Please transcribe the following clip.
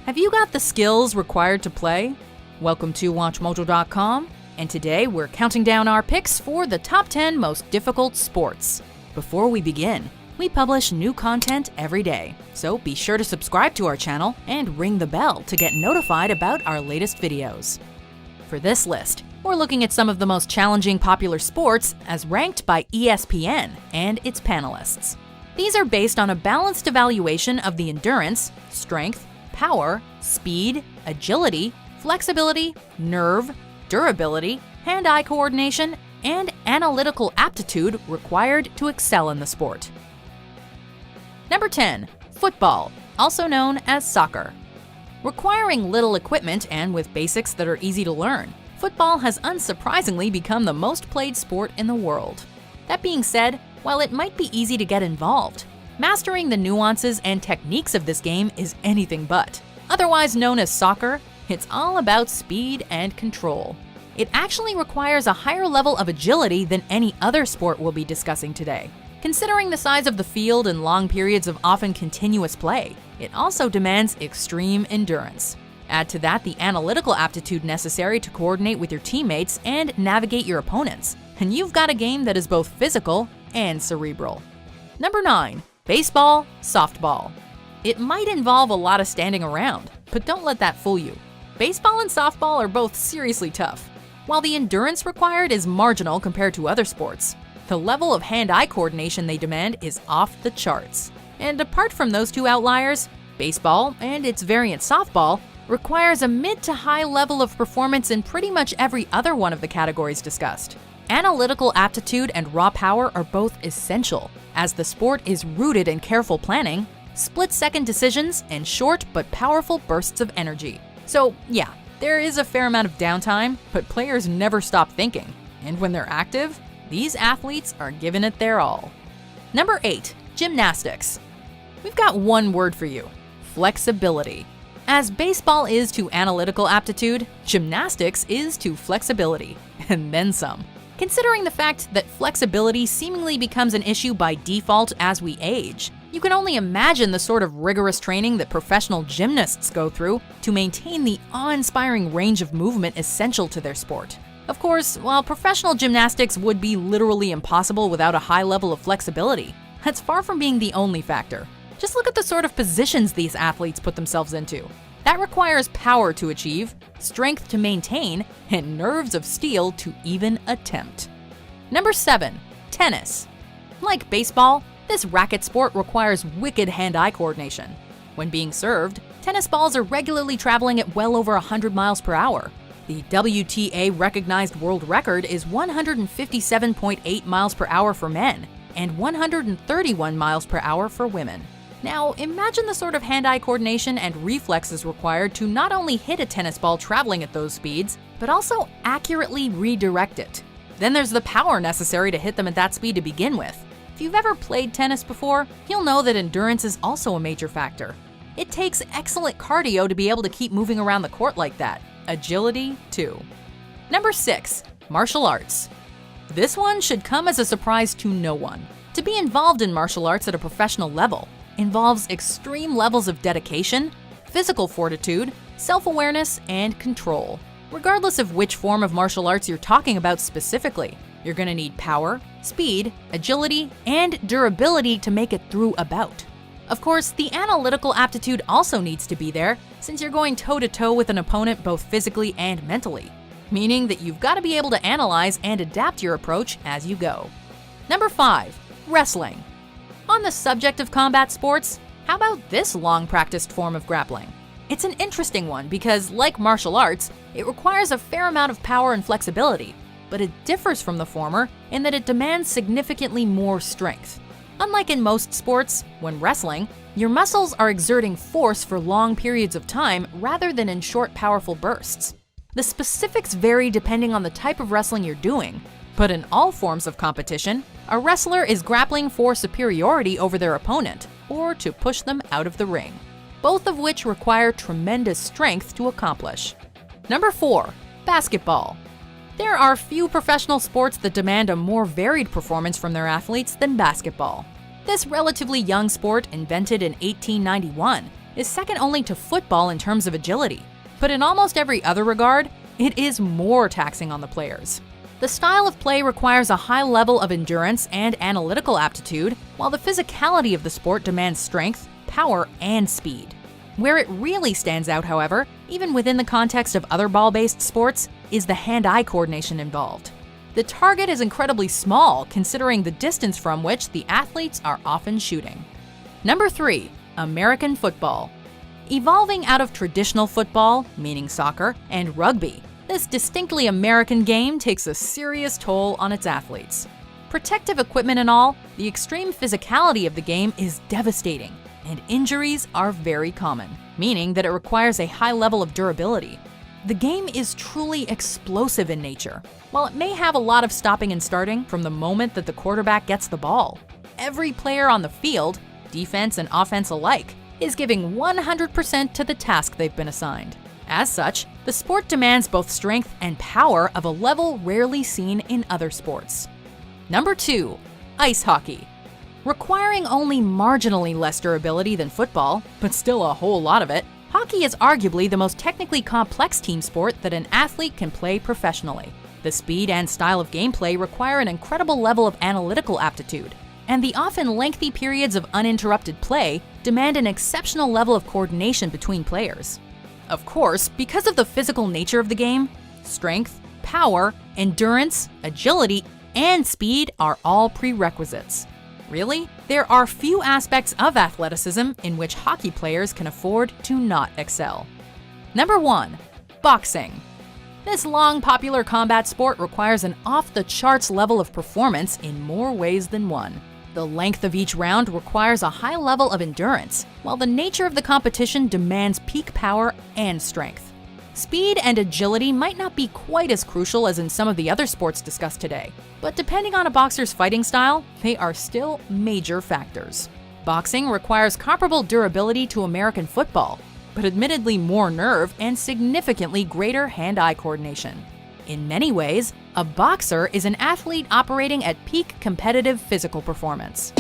Have you got the skills required to play? Welcome to WatchMojo.com, and today we're counting down our picks for the top 10 most difficult sports. Before we begin, we publish new content every day, so be sure to subscribe to our channel and ring the bell to get notified about our latest videos. For this list, we're looking at some of the most challenging popular sports as ranked by ESPN and its panelists. These are based on a balanced evaluation of the endurance, strength, power, speed, agility, flexibility, nerve, durability, hand-eye coordination, and analytical aptitude required to excel in the sport. Number 10. Football, also known as soccer. Requiring little equipment and with basics that are easy to learn, football has unsurprisingly become the most played sport in the world. That being said, while it might be easy to get involved, mastering the nuances and techniques of this game is anything but. Otherwise known as soccer, it's all about speed and control. It actually requires a higher level of agility than any other sport we'll be discussing today. Considering the size of the field and long periods of often continuous play, it also demands extreme endurance. Add to that the analytical aptitude necessary to coordinate with your teammates and navigate your opponents, and you've got a game that is both physical and cerebral. Number 9. Baseball, softball. It might involve a lot of standing around, but don't let that fool you. Baseball and softball are both seriously tough. While the endurance required is marginal compared to other sports, the level of hand-eye coordination they demand is off the charts. And apart from those two outliers, baseball and its variant softball requires a mid to high level of performance in pretty much every other one of the categories discussed. Analytical aptitude and raw power are both essential, as the sport is rooted in careful planning, split-second decisions, and short but powerful bursts of energy. So yeah, there is a fair amount of downtime, but players never stop thinking. And when they're active, these athletes are giving it their all. Number 8. Gymnastics. We've got one word for you: flexibility. As baseball is to analytical aptitude, gymnastics is to flexibility, and then some. Considering the fact that flexibility seemingly becomes an issue by default as we age, you can only imagine the sort of rigorous training that professional gymnasts go through to maintain the awe-inspiring range of movement essential to their sport. Of course, while professional gymnastics would be literally impossible without a high level of flexibility, that's far from being the only factor. Just look at the sort of positions these athletes put themselves into. That requires power to achieve, strength to maintain, and nerves of steel to even attempt. Number 7. Tennis. Like baseball, this racket sport requires wicked hand-eye coordination. When being served, tennis balls are regularly traveling at well over 100 miles per hour. The WTA-recognized world record is 157.8 miles per hour for men and 131 miles per hour for women. Now, imagine the sort of hand-eye coordination and reflexes required to not only hit a tennis ball traveling at those speeds, but also accurately redirect it. Then there's the power necessary to hit them at that speed to begin with. If you've ever played tennis before, you'll know that endurance is also a major factor. It takes excellent cardio to be able to keep moving around the court like that. Agility, too. Number 6. Martial arts. This one should come as a surprise to no one. To be involved in martial arts at a professional level involves extreme levels of dedication, physical fortitude, self-awareness, and control. Regardless of which form of martial arts you're talking about specifically, you're going to need power, speed, agility, and durability to make it through a bout. Of course, the analytical aptitude also needs to be there, since you're going toe-to-toe with an opponent both physically and mentally, meaning that you've got to be able to analyze and adapt your approach as you go. Number 5. Wrestling. On the subject of combat sports, how about this long-practiced form of grappling? It's an interesting one because, like martial arts, it requires a fair amount of power and flexibility, but it differs from the former in that it demands significantly more strength. Unlike in most sports, when wrestling, your muscles are exerting force for long periods of time rather than in short, powerful bursts. The specifics vary depending on the type of wrestling you're doing, but in all forms of competition, a wrestler is grappling for superiority over their opponent or to push them out of the ring, both of which require tremendous strength to accomplish. Number 4. Basketball. There are few professional sports that demand a more varied performance from their athletes than basketball. This relatively young sport, invented in 1891, is second only to football in terms of agility, but in almost every other regard, it is more taxing on the players. The style of play requires a high level of endurance and analytical aptitude, while the physicality of the sport demands strength, power, and speed. Where it really stands out, however, even within the context of other ball-based sports, is the hand-eye coordination involved. The target is incredibly small, considering the distance from which the athletes are often shooting. Number 3. American football. Evolving out of traditional football, meaning soccer, and rugby, this distinctly American game takes a serious toll on its athletes. Protective equipment and all, the extreme physicality of the game is devastating, and injuries are very common, meaning that it requires a high level of durability. The game is truly explosive in nature. While it may have a lot of stopping and starting from the moment that the quarterback gets the ball, every player on the field, defense and offense alike, is giving 100% to the task they've been assigned. As such, the sport demands both strength and power of a level rarely seen in other sports. Number 2. Ice hockey. Requiring only marginally less durability than football, but still a whole lot of it, hockey is arguably the most technically complex team sport that an athlete can play professionally. The speed and style of gameplay require an incredible level of analytical aptitude, and the often lengthy periods of uninterrupted play demand an exceptional level of coordination between players. Of course, because of the physical nature of the game, strength, power, endurance, agility, and speed are all prerequisites. Really, there are few aspects of athleticism in which hockey players can afford to not excel. Number 1. Boxing. This long, popular combat sport requires an off-the-charts level of performance in more ways than one. The length of each round requires a high level of endurance, while the nature of the competition demands peak power and strength. Speed and agility might not be quite as crucial as in some of the other sports discussed today, but depending on a boxer's fighting style, they are still major factors. Boxing requires comparable durability to American football, but admittedly more nerve and significantly greater hand-eye coordination. In many ways, a boxer is an athlete operating at peak competitive physical performance.